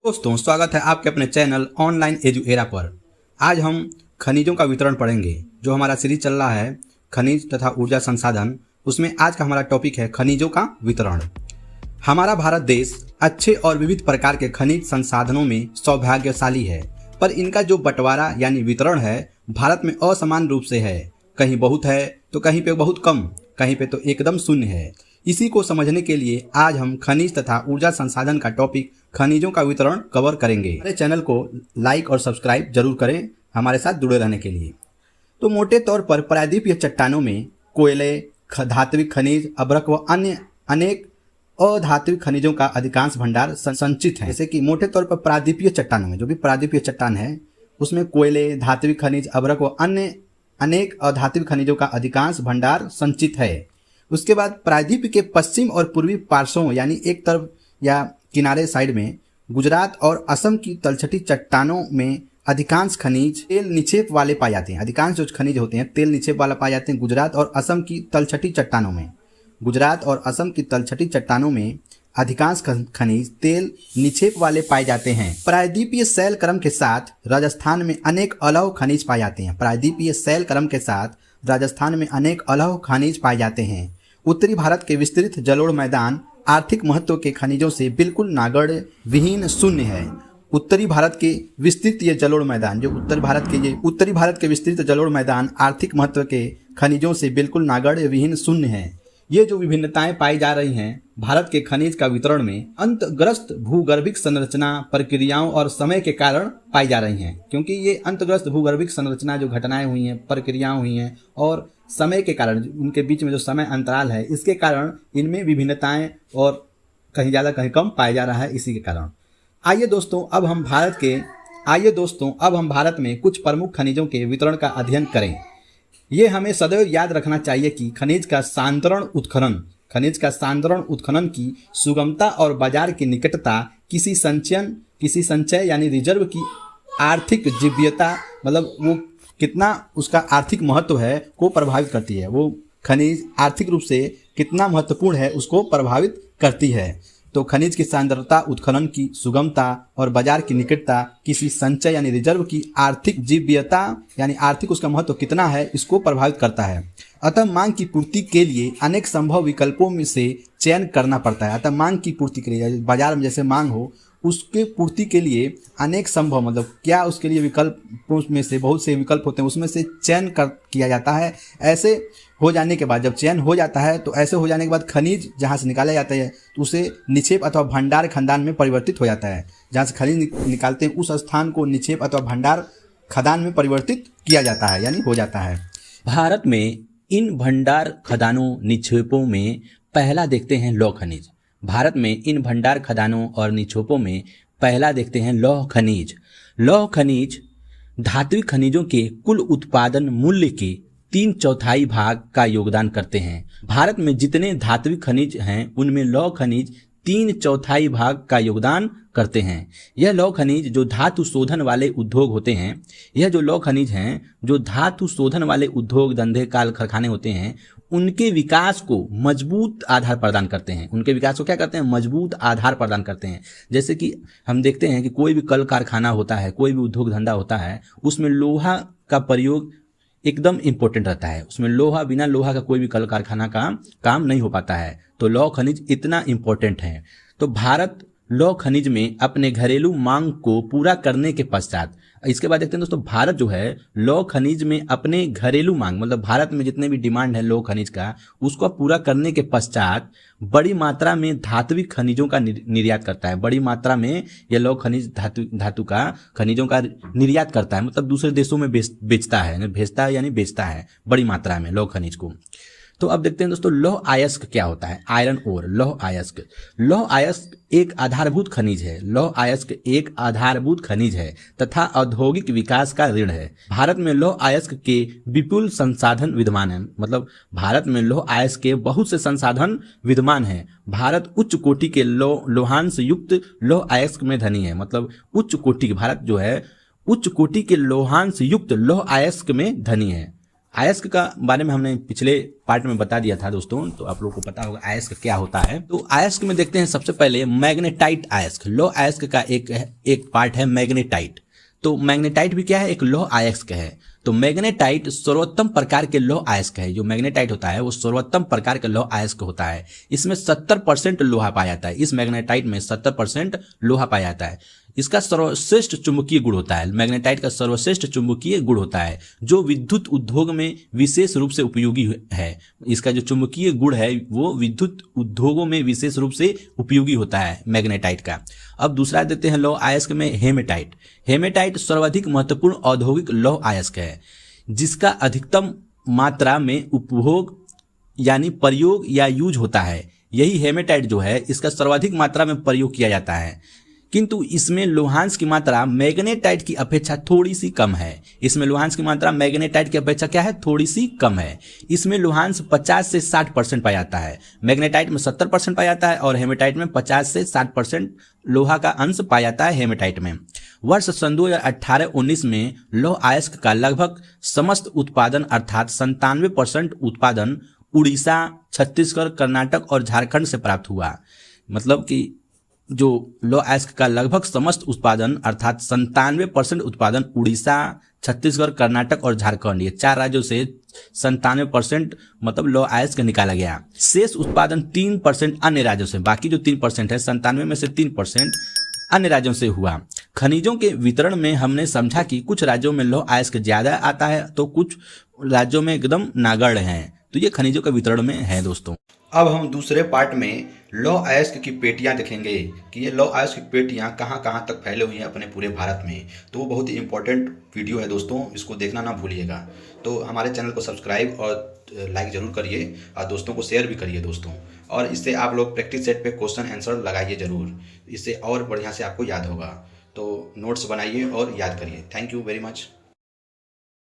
दोस्तों, स्वागत है आपके अपने चैनल ऑनलाइन एजू एरा पर। आज हम खनिजों का वितरण पढ़ेंगे। जो हमारा सीरीज चल रहा है खनिज तथा ऊर्जा संसाधन, उसमें आज का हमारा टॉपिक है खनिजों का वितरण। हमारा भारत देश अच्छे और विविध प्रकार के खनिज संसाधनों में सौभाग्यशाली है, पर इनका जो बंटवारा यानी वितरण है भारत में असमान रूप से है। कहीं बहुत है तो कहीं पे बहुत कम, कहीं पे तो एकदम शून्य है। इसी को समझने के लिए आज हम खनिज तथा ऊर्जा संसाधन का टॉपिक खनिजों का वितरण कवर करेंगे। हमारे चैनल को लाइक और सब्सक्राइब जरूर करें हमारे साथ जुड़े रहने के लिए। तो मोटे तौर पर प्रायद्वीपीय चट्टानों में कोयले, धात्विक खनिज, अभ्रक व अन्य अनेक अधात्विक खनिजों का अधिकांश भंडार संचित है। जैसे कि मोटे तौर पर प्रायद्वीपीय चट्टानों में, जो भी प्रायद्वीपीय चट्टान है उसमें कोयले, धात्विक खनिज, अभ्रक व अन्य अनेक अधात्विक खनिजों का अधिकांश भंडार संचित है। उसके बाद प्रायद्वीप के पश्चिम और पूर्वी पार्श्वों यानी एक तरफ या किनारे साइड में गुजरात और असम की तलछटी चट्टानों में अधिकांश खनिज तेल निक्षेप वाले पाए जाते हैं। अधिकांश जो खनिज होते हैं तेल निक्षेप वाला पाए जाते हैं गुजरात और असम की तलछटी चट्टानों में। गुजरात और असम की तलछटी चट्टानों में अधिकांश खनिज तेल निक्षेप वाले पाए जाते हैं। प्रायद्वीपीय शैल क्रम के साथ राजस्थान में अनेक अलौह खनिज पाए जाते हैं। प्रायद्वीपीय शैल क्रम के साथ राजस्थान में अनेक अलौह खनिज पाए जाते हैं। उत्तरी भारत के विस्तृत जलोढ़ मैदान आर्थिक महत्व के खनिजों से बिल्कुल नागड़ विहीन शून्य है। उत्तरी भारत के विस्तृत ये जलोढ़ मैदान, जो उत्तरी भारत के विस्तृत जलोढ़ मैदान आर्थिक महत्व के खनिजों से बिल्कुल नागड़ विहीन शून्य है। ये जो विभिन्नताएं पाई जा रही हैं भारत के खनिज का वितरण में अंतर्ग्रस्त भूगर्भिक संरचना, प्रक्रियाओं और समय के कारण पाई जा रही हैं। क्योंकि ये अंतर्ग्रस्त भूगर्भिक संरचना जो घटनाएं हुई हैं, प्रक्रियाएं हुई हैं और समय के कारण, उनके बीच में जो समय अंतराल है, इसके कारण इनमें विभिन्नताएं और कहीं ज़्यादा कहीं कम पाया जा रहा है। इसी के कारण आइए दोस्तों अब हम भारत में कुछ प्रमुख खनिजों के वितरण का अध्ययन करें। ये हमें सदैव याद रखना चाहिए कि खनिज का सांद्रण उत्खनन की सुगमता और बाजार की निकटता किसी संचय यानी रिजर्व की आर्थिक जीव्यता, मतलब वो कितना उसका आर्थिक महत्व है को प्रभावित करती है। वो खनिज आर्थिक रूप से कितना महत्वपूर्ण है उसको प्रभावित करती है। तो खनिज की सांद्रता, उत्खनन की सुगमता और बाजार की निकटता किसी संचय यानी रिजर्व की आर्थिक जीव्यता यानी आर्थिक उसका महत्व कितना है इसको प्रभावित करता है। अतः मांग की पूर्ति के लिए अनेक संभव विकल्पों में से चयन करना पड़ता है। अतः मांग की पूर्ति के लिए बाजार में जैसे मांग हो उसके पूर्ति के लिए अनेक संभव, मतलब क्या उसके लिए विकल्पों में से बहुत से विकल्प होते हैं, उसमें से चयन किया जाता है। ऐसे हो जाने के बाद, जब चयन हो जाता है तो ऐसे हो जाने के बाद खनिज जहाँ से निकाला जाता है तो उसे निक्षेप अथवा भंडार खदान में परिवर्तित हो जाता है। जहाँ से खनिज निकालते हैं उस स्थान को निक्षेप अथवा भंडार खदान में परिवर्तित किया जाता है, यानी हो जाता है। भारत में इन भंडार खदानों निक्षेपों में पहला देखते हैं लौह खनिज। भारत में इन भंडार खदानों और निक्षेपों में पहला देखते हैं लौह खनिज। लौह खनिज धात्विक खनिजों के कुल उत्पादन मूल्य के 3/4 भाग का योगदान करते हैं। भारत में जितने धात्विक खनिज हैं उनमें लौह खनिज 3/4 भाग का योगदान करते हैं। यह लौह खनिज जो धातु शोधन वाले उद्योग होते हैं, यह जो लौह खनिज हैं जो धातु शोधन वाले उद्योग, धंधे, कारखाने होते हैं, उनके विकास को मजबूत आधार प्रदान करते हैं। उनके विकास को क्या करते हैं? मजबूत आधार प्रदान करते हैं। जैसे कि हम देखते हैं कि कोई भी कल कारखाना होता है, कोई भी उद्योग धंधा होता है, उसमें लोहा का प्रयोग एकदम इम्पोर्टेंट रहता है। उसमें लोहा, बिना लोहा का कोई भी कल कारखाना का काम नहीं हो पाता है। तो लौह खनिज इतना इम्पोर्टेंट है। तो भारत लौह खनिज में अपने घरेलू मांग को पूरा करने के पश्चात, इसके बाद देखते हैं दोस्तों, भारत जो है लौह खनिज में अपने घरेलू मांग, मतलब भारत में जितने भी डिमांड है लौह खनिज का, उसको पूरा करने के पश्चात बड़ी मात्रा में धात्विक खनिजों का निर्यात करता है। बड़ी मात्रा में यह लौह खनिज धातु का खनिजों का निर्यात करता है, मतलब दूसरे देशों में बेचता है, भेजता है यानी बेचता है बड़ी मात्रा में लौह खनिज को। तो अब देखते हैं दोस्तों लौह अयस्क क्या होता है। आयरन ओर, लौह अयस्क एक आधारभूत खनिज है। लौह अयस्क एक आधारभूत खनिज है तथा औद्योगिक विकास का ऋण है। भारत में लौह अयस्क के विपुल संसाधन विद्यमान है, मतलब भारत में लौह अयस्क के बहुत से संसाधन विद्यमान है। भारत उच्च कोटि के लोहांश युक्त लौह अयस्क में धनी है, मतलब भारत जो है उच्च कोटि के लोहांश युक्त लौह अयस्क में धनी है। अयस्क का बारे में हमने पिछले पार्ट में बता दिया था दोस्तों, तो आप लोगों को पता होगा अयस्क क्या होता है। तो अयस्क में देखते हैं सबसे पहले मैग्नेटाइट अयस्क। लौह अयस्क का एक पार्ट है मैग्नेटाइट। तो मैग्नेटाइट भी क्या है, एक लौह अयस्क है। तो मैग्नेटाइट सर्वोत्तम प्रकार के लौह अयस्क है। जो मैग्नेटाइट होता है वो सर्वोत्तम प्रकार के लौह अयस्क होता है। इसमें 70% लोहा पाया जाता है। इस मैग्नेटाइट में 70% लोहा पाया जाता है। इसका सर्वश्रेष्ठ चुंबकीय गुण होता है। मैग्नेटाइट का सर्वश्रेष्ठ चुंबकीय गुण होता है जो विद्युत उद्योग में विशेष रूप से उपयोगी है। इसका जो चुंबकीय गुण है वो विद्युत उद्योगों में विशेष रूप से उपयोगी होता है मैग्नेटाइट का। अब दूसरा देखते हैं लौह अयस्क में हेमेटाइट। हेमेटाइट सर्वाधिक महत्वपूर्ण औद्योगिक लौह अयस्क है जिसका अधिकतम मात्रा में उपभोग यानी प्रयोग या यूज होता है। यही हेमेटाइट जो है इसका सर्वाधिक मात्रा में प्रयोग किया जाता है, किंतु इसमें लोहांश की मात्रा मैग्नेटाइट की अपेक्षा थोड़ी सी कम है। इसमें लोहांश की मात्रा मैग्नेटाइट की अपेक्षा क्या है, थोड़ी सी कम है। इसमें लोहांश 50 से 60% पाया जाता है। मैग्नेटाइट में 70% पाया जाता है और हेमेटाइट में 50 से 60% लोहा का अंश पाया जाता है हेमेटाइट में। वर्ष सन 2018-19 में लौह अयस्क का लगभग समस्त उत्पादन अर्थात 97% उत्पादन उड़ीसा, छत्तीसगढ़, कर्नाटक और झारखंड से प्राप्त हुआ। मतलब कि जो लौह अयस्क का लगभग समस्त उत्पादन अर्थात 97% उत्पादन उड़ीसा, छत्तीसगढ़, कर्नाटक और झारखंड, ये 4 राज्यों से 97% मतलब लौह अयस्क निकाला गया। शेष उत्पादन 3% अन्य राज्यों से, बाकी जो 3% है 97 में से 3% अन्य राज्यों से हुआ। खनिजों के वितरण में हमने समझा कि कुछ राज्यों में लौह अयस्क ज्यादा आता है तो कुछ राज्यों में एकदम नागढ़ हैं। तो ये खनिजों के वितरण में है दोस्तों। अब हम दूसरे पार्ट में लौह अयस्क की पेटियां देखेंगे कि ये लौह अयस्क की पेटियां कहां कहां तक फैले हुई हैं अपने पूरे भारत में। तो वो बहुत ही इंपॉर्टेंट वीडियो है दोस्तों, इसको देखना ना भूलिएगा। तो हमारे चैनल को सब्सक्राइब और लाइक ज़रूर करिए और दोस्तों को शेयर भी करिए दोस्तों। और इससे आप लोग प्रैक्टिस सेट पे क्वेश्चन आंसर लगाइए ज़रूर, इससे और बढ़िया से आपको याद होगा। तो नोट्स बनाइए और याद करिए। Thank you very much.